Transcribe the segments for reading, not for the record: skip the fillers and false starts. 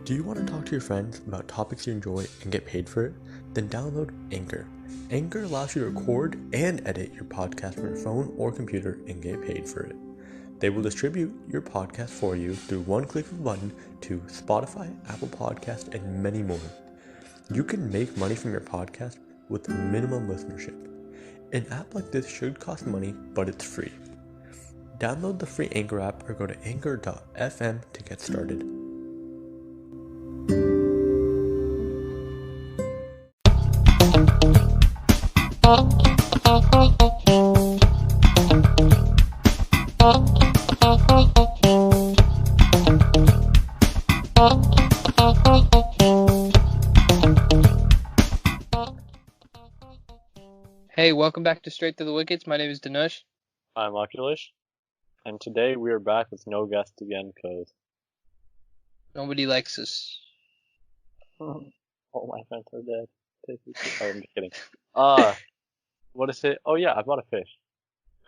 Do you want to talk to your friends about topics you enjoy and get paid for it? Then download Anchor. Anchor allows you to record and edit your podcast from your phone or computer and get paid for it. They will distribute your podcast for you through one click of a button to Spotify, Apple Podcasts, and many more. You can make money from your podcast with minimum listenership. An app like this should cost money, but it's free. Download the free Anchor app or go to anchor.fm to get started. Hey, welcome back to Straight to the Wickets. My name is Dhanush. I'm Akhilesh, and today we are back with no guest again because Nobody likes us. all my friends are dead. Oh, I'm just kidding. What is it? Oh yeah, I bought a fish.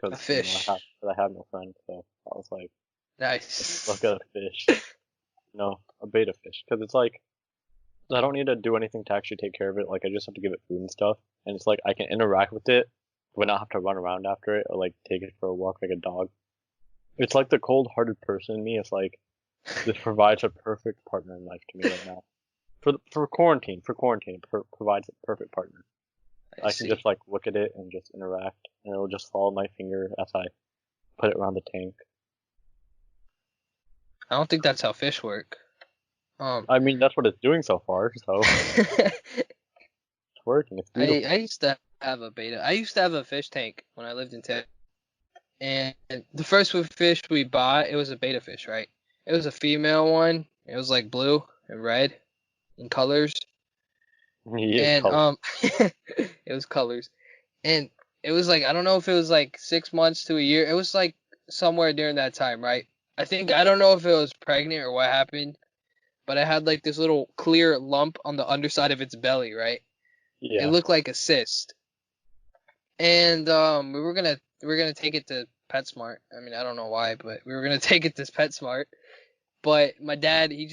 A fish. I have no friends, so I was like, Nice. look at a fish. No, a beta fish, because it's like I don't need to do anything to actually take care of it. Like I just have to give it food and stuff, and it's like I can interact with it, but not have to run around after it or like take it for a walk like a dog. It's like the cold-hearted person in me. It's like this provides a perfect partner in life to me right now. For quarantine, it provides a perfect partner. I can just like look at it and just interact, and it'll just follow my finger as I put it around the tank. I don't think that's how fish work. I mean, that's what it's doing so far, so it's working. It's beautiful. I used to have a beta. I used to have a fish tank when I lived in Texas. And the first fish we bought, it was a beta fish, right? It was a female one. It was like blue and red in colors. Yeah, And it was colors. And it was like, I don't know if it was like 6 months to a year. It was like somewhere during that time, right? I don't know if it was pregnant or what happened, but it had like this little clear lump on the underside of its belly, right? yeah. It looked like a cyst. And we were gonna take it to PetSmart. I mean, I don't know why, but we were gonna take it to PetSmart. But my dad, he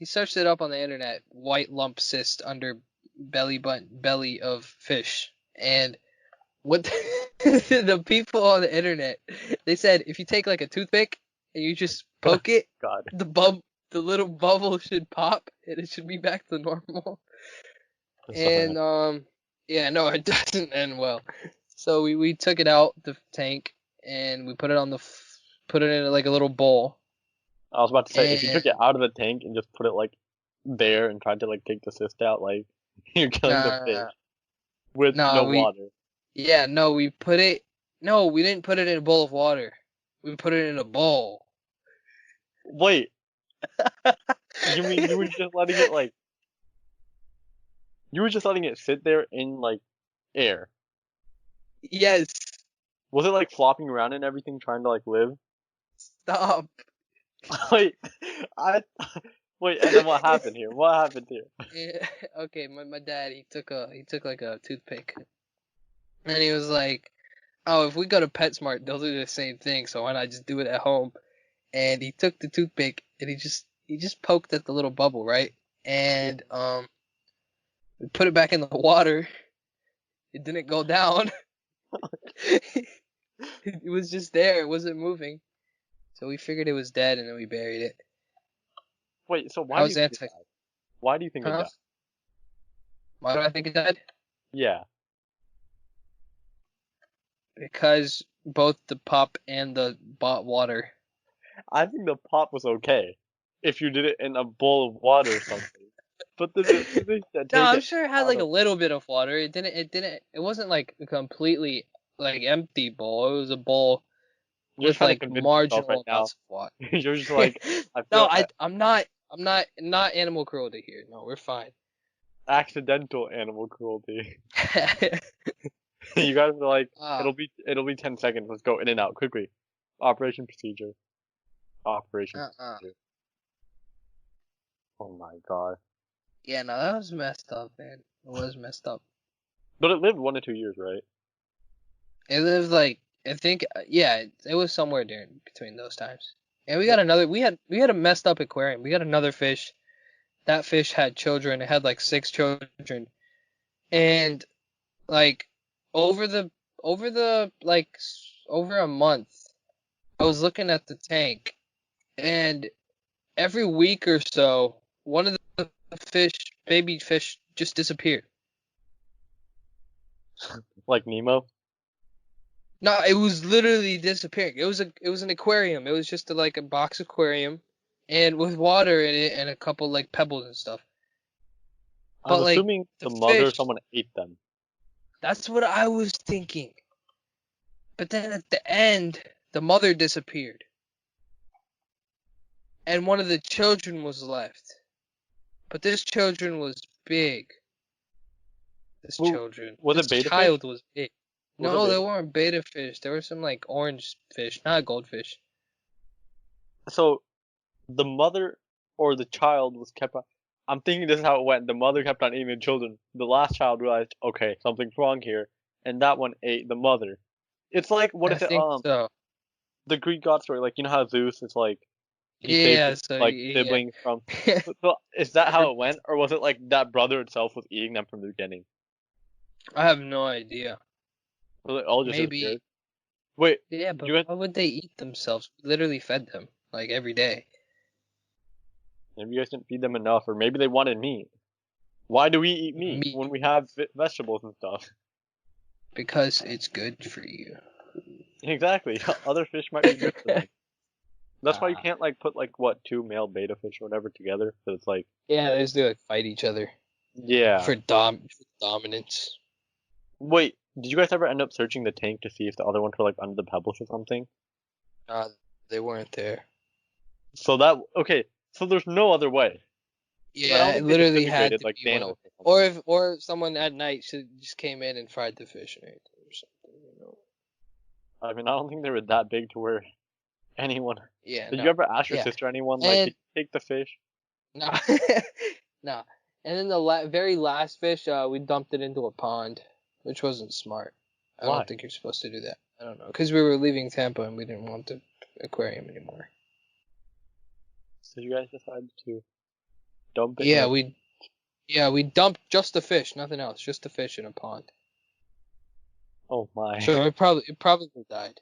searched it up on the internet, white lump cyst under belly of fish. And what the people on the internet, they said if you take like a toothpick and you just poke it, God. the little bubble should pop and it should be back to normal. And yeah, no, it doesn't end well. So we took it out the tank and we put it put it in like a little bowl. I was about to say, if you took it out of the tank and just put it like there and tried to like take the cyst out, like you're killing the fish with no water. Yeah, no, we didn't put it in a bowl of water. We put it in a bowl. Wait. You mean you were just letting it like you were just letting it sit there in like air? Yes. Was it like flopping around and everything trying to like live? Stop. Wait, wait, and then what happened here? What happened here? Yeah, okay, my dad, he took like a toothpick. And he was like, "Oh, if we go to PetSmart, they'll do the same thing, so why not just do it at home?" And he took the toothpick and he just poked at the little bubble, right? And we put it back in the water. It didn't go down. It was just there. It wasn't moving. So we figured it was dead, and then we buried it. Wait, so why do you think it died? Why do you think it died? Why do I think it died? Yeah. Because both the pop and the bought water. I think the pop was okay if you did it in a bowl of water or something. But No, I'm sure it had like a little bit of water. It wasn't like a completely like empty bowl. It was a bowl with like marginal amounts of water. You're just like, I'm not animal cruelty here. No, we're fine. Accidental animal cruelty. You guys are like, it'll be 10 seconds. Let's go in and out quickly. Operation procedure. Procedure. Oh my god. Yeah, no, that was messed up, man. It was messed up. But it lived 1 to 2 years, right? It lived like, I think, yeah, it was somewhere between those times. And we got we had a messed up aquarium. We got another fish that fish had children. It had like 6 children, and like over the over a month, I was looking at the tank, and every week or so, one of the baby fish, just disappeared. Like Nemo? No, it was literally disappearing. It was an aquarium. It was just like a box aquarium, and with water in it and a couple like pebbles and stuff. I'm But like assuming the the mother, fish, someone ate them. that's what I was thinking. But then at the end, the mother disappeared, and one of the children was left. But this children was big. This Well, children, was this it betta fish? child was big. Was it No, they betta? weren't beta fish. There were some like orange fish, not goldfish. So the mother or the child was kept on. I'm thinking this is how it went. The mother kept on eating the children. The last child realized, okay, something's wrong here, and that one ate the mother. It's like, what I is it? think so. The Greek god story. Like, you know how Zeus is like, he saved Yeah, his, so like, yeah. siblings from. So is that how it went, or was it like that brother itself was eating them from the beginning? I have no idea. Was it all just Maybe. disappeared? Wait, Yeah, do but you guys? why would they eat themselves? We literally fed them like every day. Maybe you guys didn't feed them enough, or maybe they wanted meat. Why do we eat meat Meat when we have vegetables and stuff? because it's good for you. Exactly. Other fish might be good for them. That's why you Ah. can't like put like what, two male beta fish or whatever together. So it's like, Yeah, they just do like fight each other yeah. for dominance. Wait, did you guys ever end up searching the tank to see if the other ones were like under the pebbles or something? They weren't there. So that, okay, so there's no other way. I Yeah, don't it think they literally had disintegrated to like be one Thanos of, or something. or someone at night just came in and fried the fish and ate them or something. You know? I mean, I don't think they were that big to where anyone. Yeah, Did no, you ever ask your yeah, sister, anyone, like, and could you take the fish? no, no, and then the very last fish, we dumped it into a pond, which wasn't smart. I Why? don't think you're supposed to do that. I don't know, because we were leaving Tampa and we didn't want the aquarium anymore. So you guys decided to dump it in Yeah, a. we dumped just the fish, nothing else, just the fish in a pond. Oh my. So it probably died.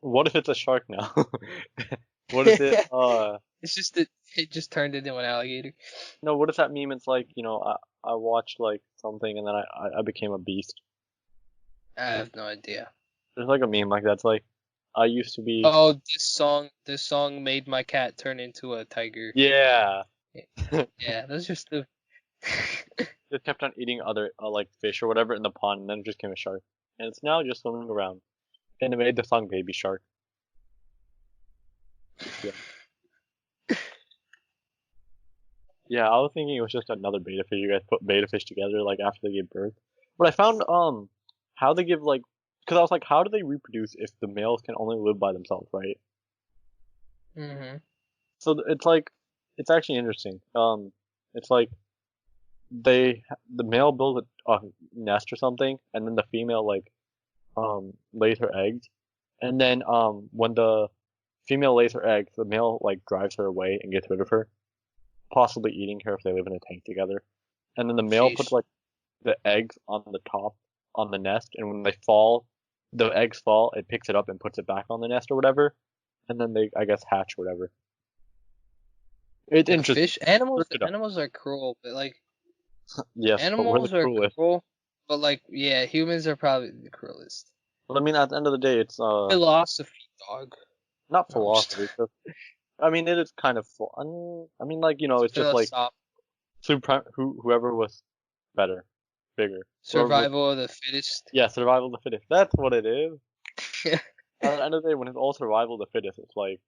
What if it's a shark now? What if it, It's just that it just turned into an alligator. no, what if that meme? It's like, I watched like something and then I became a beast. I have no idea. There's like a meme like that. It's like, I used to be. Oh, this song made my cat turn into a tiger. Yeah. Yeah, that's just the. Just kept on eating other like fish or whatever in the pond, and then it just became a shark, and it's now just swimming around. And it made the song "Baby Shark." Yeah. Yeah, I was thinking it was just another beta fish. You guys put beta fish together like after they gave birth. But I found how they give like, because I was like, how do they reproduce if the males can only live by themselves, right? Mhm. So it's like, it's actually interesting. It's like the male builds a nest or something, and then the female like lays her eggs, and then when the female lays her eggs, the male like drives her away and gets rid of her, possibly eating her if they live in a tank together. And then the male puts Sheesh. like the eggs on the top on the nest, and when they fall, the eggs fall, it picks it up and puts it back on the nest or whatever, and then they, I guess, hatch or whatever. It's Yeah, interesting. animals, Look it up. animals are cruel, but like Yes, but we're the animals are cruelest. cruel, but like yeah, humans are probably the cruelest. But I mean, at the end of the day, it's Philosophy, dog. not No, I'm just philosophy. It's just, I mean, it is kind of. I mean, like, it's just like whoever was better, bigger. Whoever was, survival of the fittest. yeah, survival of the fittest. That's what it is. At the end of the day, when it's all survival of the fittest, it's like,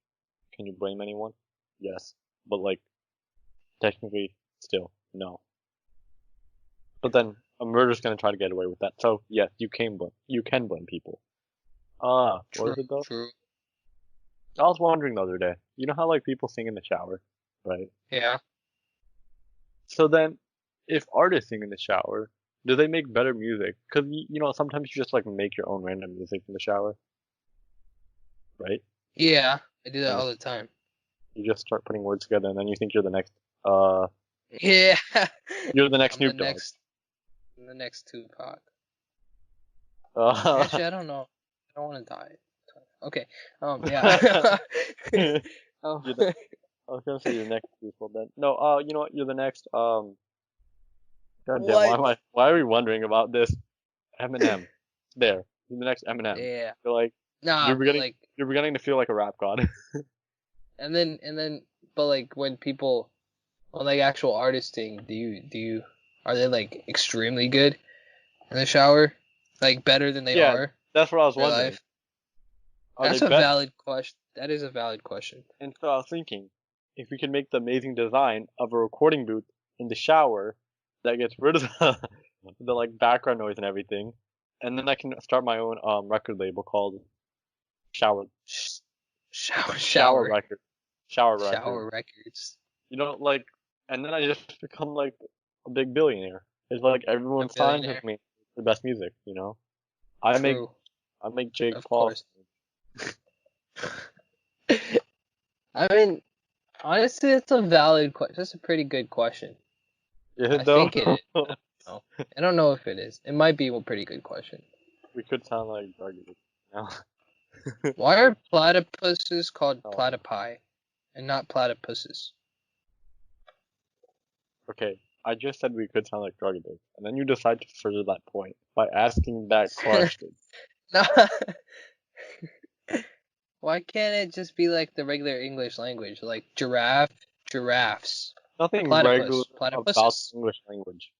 can you blame anyone? Yes, but like, technically, still no. But then a murder's gonna try to get away with that. So yes, you can blame people. What True, is it though? true. I was wondering the other day. You know how like people sing in the shower, right? Yeah. So then, if artists sing in the shower, do they make better music? Because sometimes you just like make your own random music in the shower, right? Yeah, I do that And all the time. you just start putting words together, and then you think you're the next uh Yeah. You're the next I'm the Snoop Dogg. I'm the next Tupac. Uh, Actually, I don't know. I don't want to die. Okay. Yeah. Oh. you're the, I was gonna say you're the next people then. No, you know what? You're the next. God damn, What? why are we wondering about this? Eminem. There. You're the next Eminem. Yeah. You're like, Nah, you're but beginning, like, you're beginning to feel like a rap god. but like when people, on like actual artisting, are they like extremely good in the shower? Like better than they Yeah, are in that's what I was real wondering. life? Are they That's a better? valid question. That is a valid question. And so I was thinking, if we could make the amazing design of a recording booth in the shower that gets rid of the like background noise and everything, and then I can start my own record label called Shower Sh- Shower shower, Record. Shower Record. shower records. You know, like, and then I just become like a big billionaire. It's like A everyone signs with billionaire. me for the best music. You know, I make True, I make Jake of Paul. course. I mean, honestly, it's a valid question. That's a pretty good question. Is I it though? think it is. No, I don't know if it is. It might be a pretty good question. We could sound like drug addicts now. Why are platypuses called Oh, platypi and not platypuses? okay, I just said we could sound like drug addicts, and then you decide to further that point by asking that question. No. Why can't it just be like the regular English language, like giraffe, giraffes, Nothing regular platypus, about platypuses? the English language.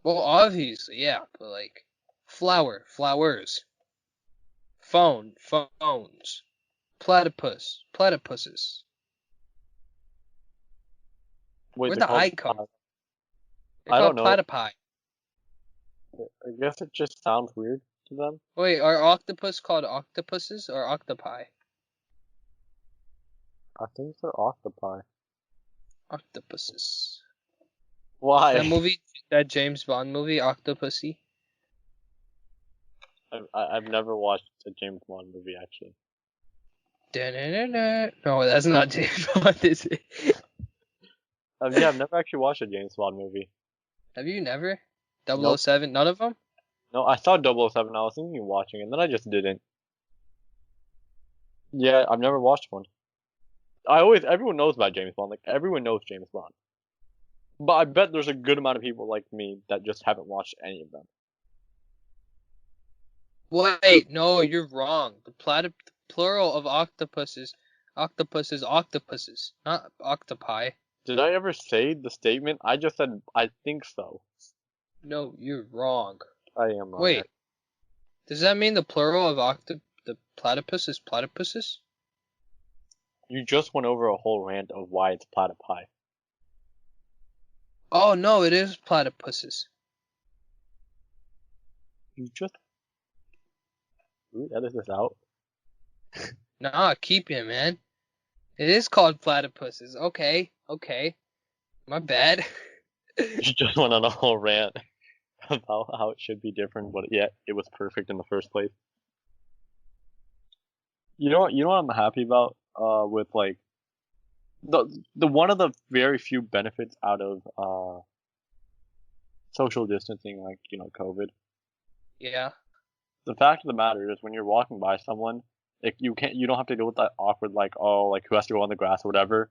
Well, obviously, yeah, but like flower, flowers, phone, phones, platypus, platypuses. Wait, Where'd they're the called. I come from? They're I don't called know. platypi. I guess it just sounds weird to them. Wait, are octopus called octopuses or octopi? I think they're octopi. Octopuses. That Why? movie, that James Bond movie, Octopussy. I've never watched a James Bond movie actually. Da-na-na-na. No, that's not James Bond, is it? Yeah, I've never actually watched a James Bond movie. Have you never? Nope. 007, none of them? No, I saw 007. I was thinking of watching, and then I just didn't. Yeah, I've never watched one. Everyone knows about James Bond. Like everyone knows James Bond. But I bet there's a good amount of people like me that just haven't watched any of them. Wait, no, you're wrong. The plural of octopuses, not octopi. Did I ever say the statement? I just said I think so. No, you're wrong. I am wrong. Wait, does that mean the plural of the platypus is platypuses? You just went over a whole rant of why it's platypi. Oh no, it is platypuses. You just. Can we edit this out? Nah, keep it, man. It is called platypuses. Okay, okay. My bad. You just went on a whole rant about how it should be different, but yet it was perfect in the first place. You know what I'm happy about? With like the one of the very few benefits out of social distancing, like COVID. Yeah. The fact of the matter is, when you're walking by someone, like you don't have to deal with that awkward like, oh, like who has to go on the grass or whatever,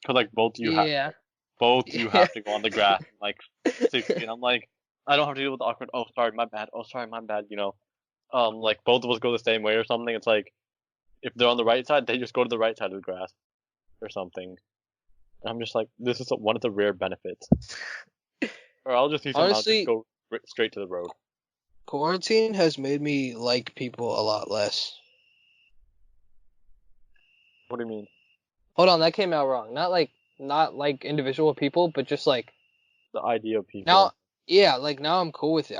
because like Yeah. both you Yeah. have to go on the grass and, like 6 feet. I'm like, I don't have to deal with the awkward. Oh, sorry, my bad. Oh, sorry, my bad. Like both of us go the same way or something. It's like if they're on the right side, they just go to the right side of the grass or something. And I'm just like, this is one of the rare benefits. Or I'll just see someone else just Honestly, go straight to the road. quarantine has made me like people a lot less. What do you mean? Hold on, that came out wrong. Not like individual people, but just like The idea of people. now, yeah, like now I'm cool with it.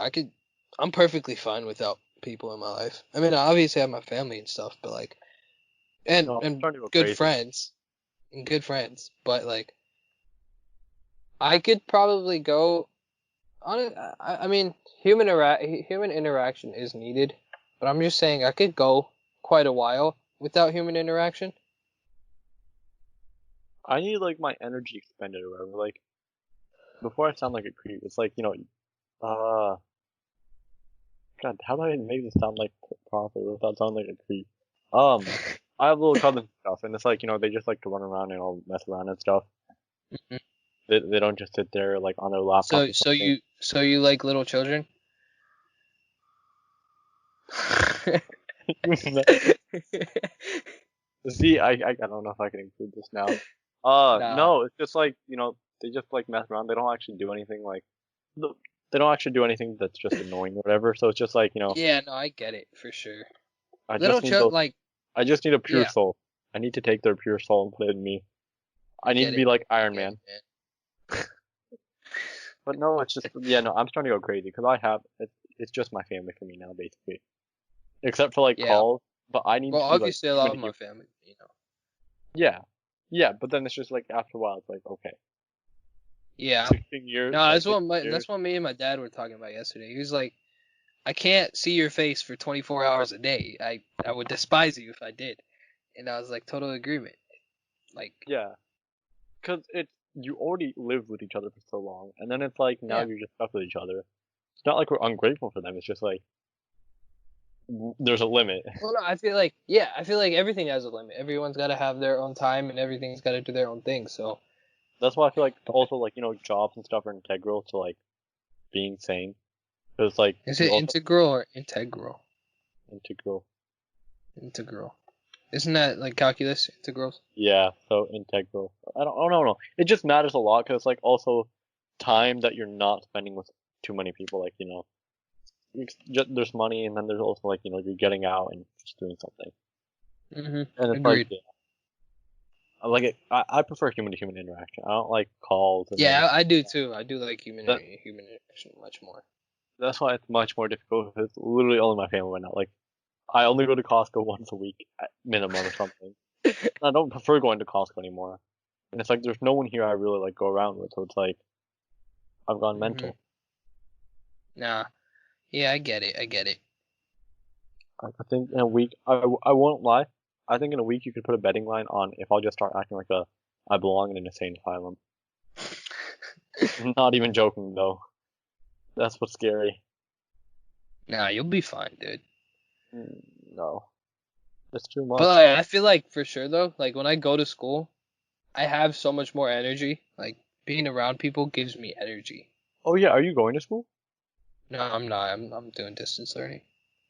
I'm perfectly fine without people in my life. I mean, I obviously have my family and stuff, but like, No, I'm and starting to go good crazy. friends, but like, I could probably go on it. I mean, human interaction is needed, but I'm just saying I could go quite a while without human interaction. I need like my energy expended or whatever. Like before I sound like a creep, it's like, uh, God, how do I make this sound like proper without sounding like a creep? I have little cousins and stuff, and it's like, they just like to run around and all mess around and stuff. Mhm. They don't just sit there like on their laptop So or something. you like little children? See, I don't know if I can include this now. Nah. No, it's just like, they just like mess around. They don't actually do anything like, th- they don't actually do anything that's just annoying or whatever. So it's just like, Yeah, no, I get it for sure. I Little just need those, like I just need a pure yeah, soul. I need to take their pure soul and put it in me. I need get to be it. like Iron Get Man. it, man. But no, it's just, yeah, no, I'm starting to go crazy because it's just my family for me now, basically. Except for like Yeah. calls, but I need Well, to be like obviously I human love to my human. family, you know. Yeah. Yeah, but then it's just like after a while, it's like, okay, Yeah. 16 years, No, like 16 that's years. what me and my dad were talking about yesterday. He was like, I can't see your face for 24 hours a day. I would despise you if I did. And I was like, total agreement. Like, Yeah. Because you already lived with each other for so long, and then it's like now yeah. you're just stuck with each other. It's not like we're ungrateful for them. It's just like there's a limit. Well, no, I feel like everything has a limit. Everyone's got to have their own time, and everything's got to do their own thing. So, That's why I feel like but also like jobs and stuff are integral to like being sane. Because like is you it also integral or integral? integral. Integral. Isn't that like calculus integrals? Yeah, so integral. I don't. Oh no, no. It just matters a lot because it's like also time that you're not spending with too many people. Like there's money, and then there's also like you're getting out and just doing something. And it's like Agreed. yeah, I like it. I prefer human to human interaction. I don't like calls and then Yeah, I do too. I do like that human interaction much more. that's why it's much more difficult because it's literally only my family right now. Like I only go to Costco once a week at minimum or something. I don't prefer going to Costco anymore. And it's like there's no one here I really like go around with, so it's like I've gone hmm mental. Nah. Yeah, I get it. I get it. I think in a week, I won't lie. I think in a week you could put a betting line on if I'll just start acting like I belong in an insane asylum. Not even joking though. That's what's scary. Nah, you'll be fine, dude. No, it's too But much. like, I feel like for sure though, like when I go to school, I have so much more energy. Like being around people gives me energy. Oh yeah, are you going to school? No, I'm not. I'm doing distance learning.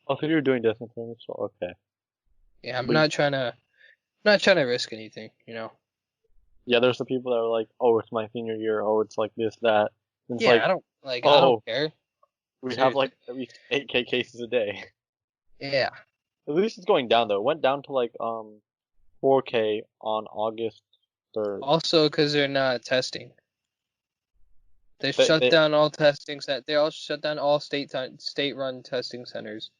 Oh, so you're doing distance learning, so okay. Yeah, I'm But not trying to risk anything, you know. yeah, there's the people that are like, oh, it's my senior year. Oh, it's like this, that. And it's Yeah, like, I don't oh, care. we have Seriously. like at least 8K cases a day. Yeah. At least it's going down though. It went down to like 4K on August 3rd. Also, because they're not testing. They They, shut they down all testing set. They all shut down all state-run testing centers.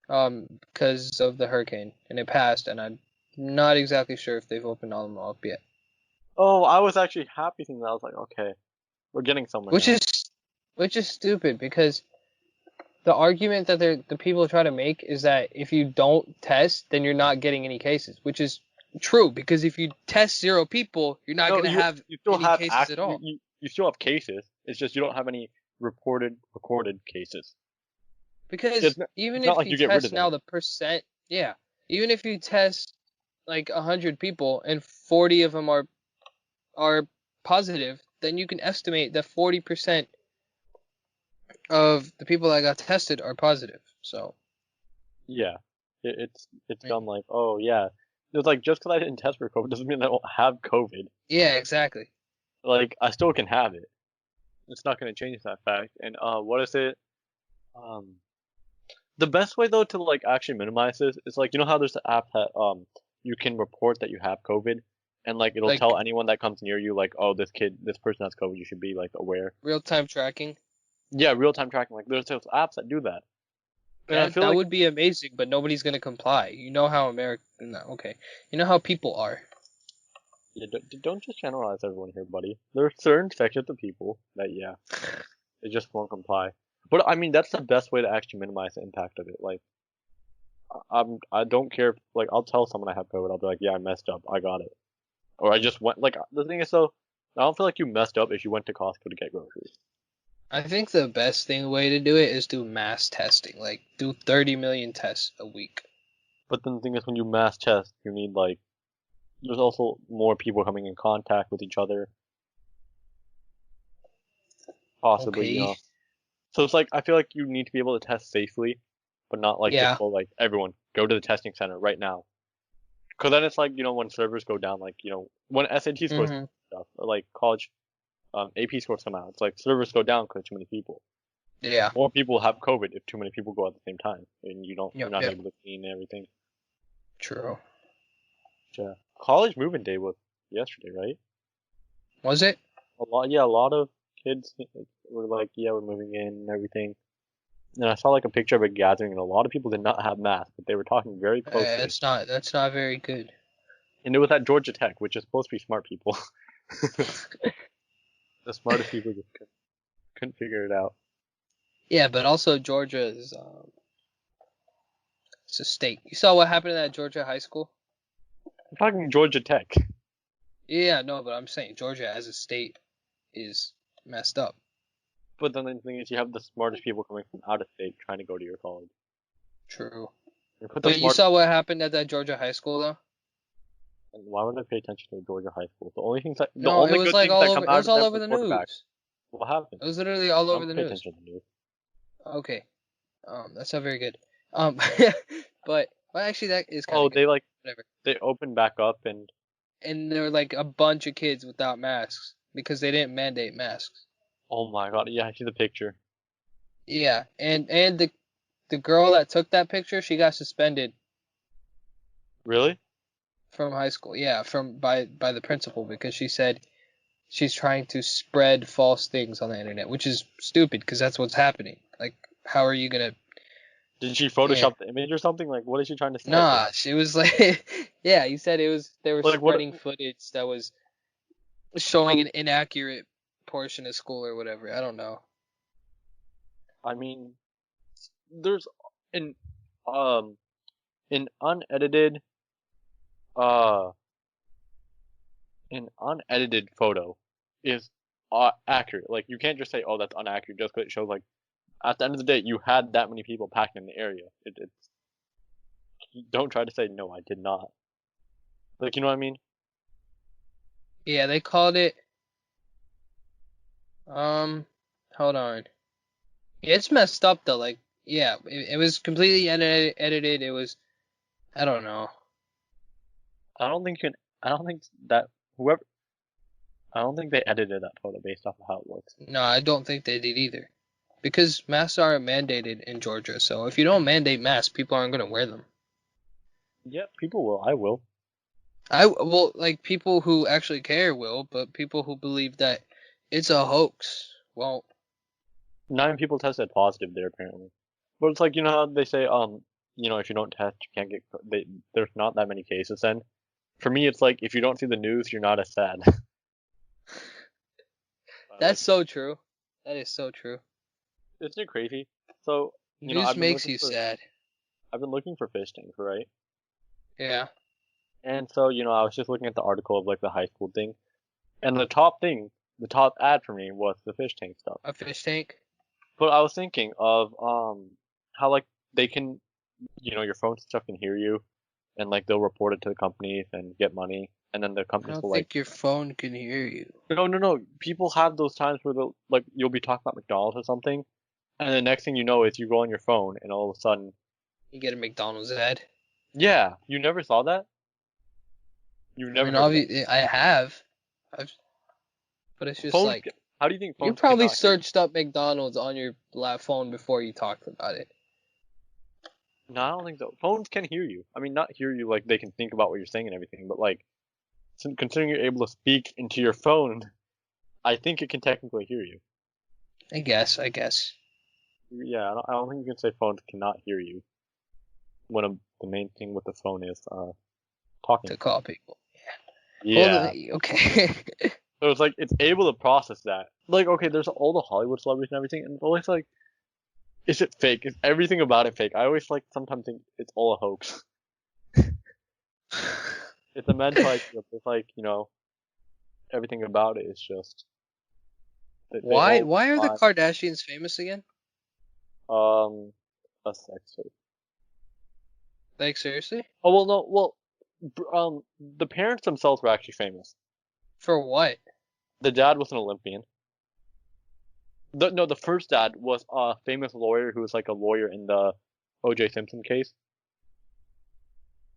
Because of the hurricane, and it passed, and I'm not exactly sure if they've opened all of them up yet. Oh, I was actually happy thinking that. I was like, okay, we're getting somewhere Which now. is which is stupid because the argument that the people try to make is that if you don't test, then you're not getting any cases, which is true because if you test 0 people, you're not No, gonna have you still any have cases at all. you still have cases. It's just you don't have any recorded cases. Because It's even not if like you you get rid of test them. now the percent, yeah, even if you test like 100 people and 40 of them are positive, then you can estimate that 40% of the people that got tested are positive. So, Yeah, it's I mean, dumb. Like, oh yeah, it's like just because I didn't test for COVID doesn't mean I don't have COVID. yeah, exactly. Like, I still can have it. It's not going to change that fact. And what is it? Um, the best way though to like actually minimize this is like how there's an app that you can report that you have COVID, and like it'll tell Like anyone that comes near you like, oh, this person has COVID. You should be like aware. real-time tracking. Yeah, real time tracking. Like there's those apps that do that, and I feel That like would be amazing, but nobody's gonna comply. You know how America, no, okay. You know how people are. yeah, don't just generalize everyone here, buddy. There are certain sections of people that yeah, they just won't comply. But I mean, that's the best way to actually minimize the impact of it. Like, I don't care. Like, I'll tell someone I have COVID. I'll be like, yeah, I messed up. I got it. Or I just went. Like, the thing is though, I don't feel like you messed up if you went to Costco to get groceries. I think the best way to do it is do mass testing. Like, do 30 million tests a week. But then the thing is, when you mass test, you need like, there's also more people coming in contact with each other. Possibly, you Okay. know. So it's like, I feel like you need to be able to test safely, but not like Yeah. just go like, everyone, go to the testing center right now. Because then it's like, you know, when servers go down, like, you know, when SAT scores hmm stuff, or like college AP scores come out, it's like servers go down because too many people. Yeah. More people have COVID if too many people go at the same time, and you're Yep. not Yep. able to clean everything. True. Yeah. College moving day was yesterday, right? Was it? A lot of kids were like, yeah, we're moving in and everything. And I saw like a picture of a gathering, and a lot of people did not have masks, but they were talking very closely. That's not very good. And it was at Georgia Tech, which is supposed to be smart people. The smartest people just couldn't figure it out. Yeah, but also Georgia is it's a state. You saw what happened at that Georgia high school? I'm talking Georgia Tech. Yeah, no, but I'm saying Georgia as a state is messed up. But then the thing is, you have the smartest people coming from out of state trying to go to your college. True. You put the But you smart. saw what happened at that Georgia high school though? And why would I pay attention to Georgia high school? The No, it only was good like things all that over. come It out was of all them over are the quarterbacks. news. What happened? It was literally all I over don't the pay news. attention to the news. Okay. That's not very good. But well, actually, that is kind Oh, of good. they like Whatever. they opened back up and And there were like a bunch of kids without masks because they didn't mandate masks. oh my god, yeah, I see the picture. Yeah, and the girl that took that picture, she got suspended Really? from high school. Yeah, from by the principal because she said she's trying to spread false things on the internet, which is stupid because that's what's happening. Like, how are you gonna? Did she Yeah. Photoshop the image or something? Like, what is she trying to say? Nah, she was like, yeah, you said it was they were Like, what? spreading footage that was showing an inaccurate portion of school or whatever. I don't know. I mean, there's an um an unedited uh an unedited photo is accurate. Like, you can't just say, oh, that's inaccurate just because it shows like at the end of the day you had that many people packed in the area. It's don't try to say no, I did not. Like, you know what I mean? Yeah, they called it. Hold on. Yeah, it's messed up though. Like, yeah, it was completely edited. It was, I don't know. I don't think you can. I don't think that whoever. I don't think they edited that photo based off of how it looks. No, I don't think they did either. Because masks aren't mandated in Georgia, so if you don't mandate masks, people aren't gonna wear them. Yep, people will. I will. Well, like people who actually care will, but people who believe that it's a hoax won't. 9 people tested positive there apparently, but it's like, you know how they say you know, if you don't test you can't get there's not that many cases then. For me it's like if you don't see the news you're not as sad. That's so true. That is so true. Isn't it crazy? So, you know, News makes you sad. I've been looking for fish tanks, right? Yeah. And so, you know, I was just looking at the article of like the high school thing, and the top ad for me was the fish tank stuff. A fish tank. But I was thinking of how like they can, you know, your phone and stuff can hear you, and like they'll report it to the companies and get money, and then the I companies don't will like, think your phone can hear you. no, people have those times where they'll like you'll be talking about McDonald's or something, and the next thing you know is you go on your phone and all of a sudden, You get a McDonald's ad. yeah, you never saw that, you I never mean, heard of that. obviously, I have. I've, but it's just Phones, like how do you think you phones probably cannot hear you? searched up McDonald's on your phone before you talked about it. No, I don't think so. Phones can hear you. I mean, not hear you like they can think about what you're saying and everything, but like, considering you're able to speak into your phone, I think it can technically hear you. I guess. Yeah, I don't think you can say phones cannot hear you when the main thing with the phone is talking. To call people. Yeah. Well, okay. So it's like it's able to process that. Like, okay, there's all the Hollywood celebrities and everything, and it's always like, is it fake? Is everything about it fake? I always like sometimes think it's all a hoax. It's a mental idea. It's like, you know, everything about it is just. Why all are the want, Kardashians famous again? a sex tape. Like seriously? Oh well, no, the parents themselves were actually famous. For what? The dad was an Olympian. The first dad was a famous lawyer who was like a lawyer in the O.J. Simpson case.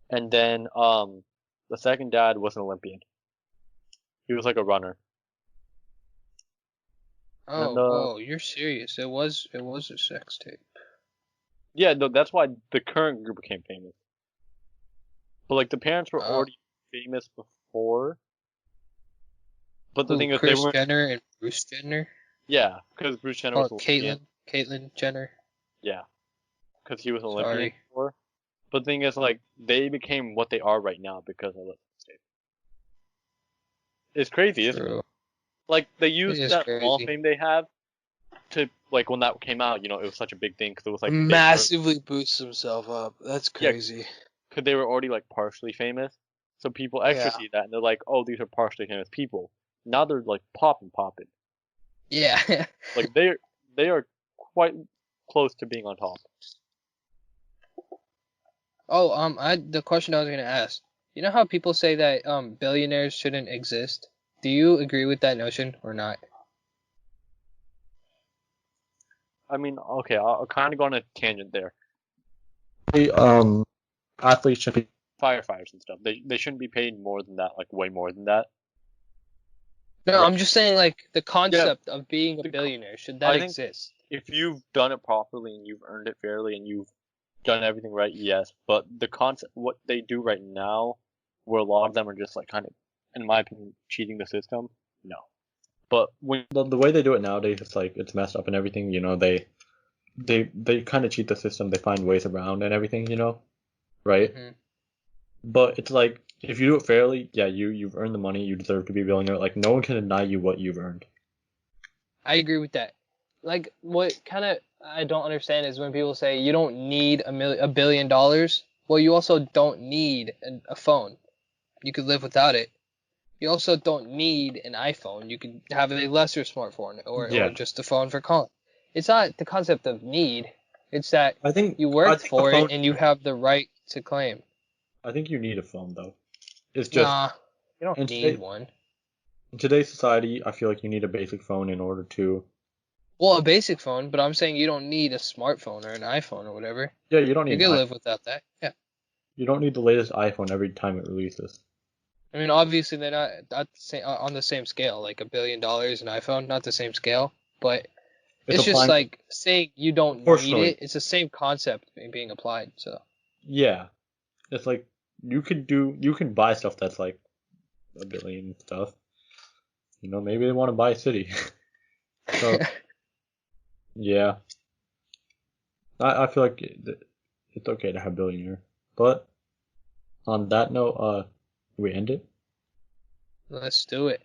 And then the second dad was an Olympian. He was like a runner. And Oh, you're serious? It was a sex tape. yeah, no, that's why the current group became famous. But like the parents were Oh. already famous before. But the Who, thing is, Kris Jenner and Bruce Jenner? yeah, because Bruce Jenner Oh, was an Olympian. Caitlyn Jenner. Yeah, because he was an Olympian Sorry. before. But the thing is, like, they became what they are right now because of the tape. It's crazy, isn't it? True. Like, they It used is that small crazy. fame they have to, like, when that came out, it was such a big thing because it was like Massively boosts himself up. That's Yeah. crazy. because they were already like partially famous. So people extra Yeah. see that and they're like, oh, these are partially famous people. Now they're like popping. Yeah. Like they are quite close to being on top. Oh, the question I was gonna ask. You know how people say that billionaires shouldn't exist? Do you agree with that notion or not? I mean, okay, I'll kind of go on a tangent there. Athletes should be firefighters and stuff. They shouldn't be paid more than that, like way more than that. No, Right. I'm just saying like the concept of being a billionaire, should that I think- exist? If you've done it properly and you've earned it fairly and you've done everything right, yes. But the concept, what they do right now, where a lot of them are just like kind of, in my opinion, cheating the system, no. But when the way they do it nowadays, it's like it's messed up and everything. They kind of cheat the system. They find ways around and everything. Right? Mhm. But it's like if you do it fairly, yeah, you've earned the money. You deserve to be a billionaire. Like no one can deny you what you've earned. I agree with that. Like what kind of I don't understand is when people say you don't need $1 billion. Well, you also don't need a phone. You could live without it. You also don't need an iPhone. You could have a lesser smartphone or just a phone for calling. It's not the concept of need. It's that I think you worked for it and you have the right to claim. I think you need a phone though. It's just Nah, you don't need one. in today's society, I feel like you need a basic phone in order to. Well, a basic phone, but I'm saying you don't need a smartphone or an iPhone or whatever. Yeah, you don't You need. can live without that. Yeah. You don't need the latest iPhone every time it releases. I mean, obviously they're not on the same scale. Like $1 billion an iPhone, not the same scale, but it's just like saying you don't need it. It's the same concept being applied. So. Yeah, it's like you can buy stuff that's like $1 billion stuff. Maybe they want to buy a city. So yeah, I feel like it's okay to have billionaire. But on that note, we end it. Let's do it.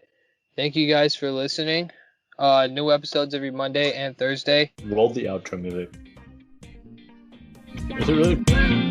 Thank you guys for listening. New episodes every Monday and Thursday. Roll the outro music. Is it really?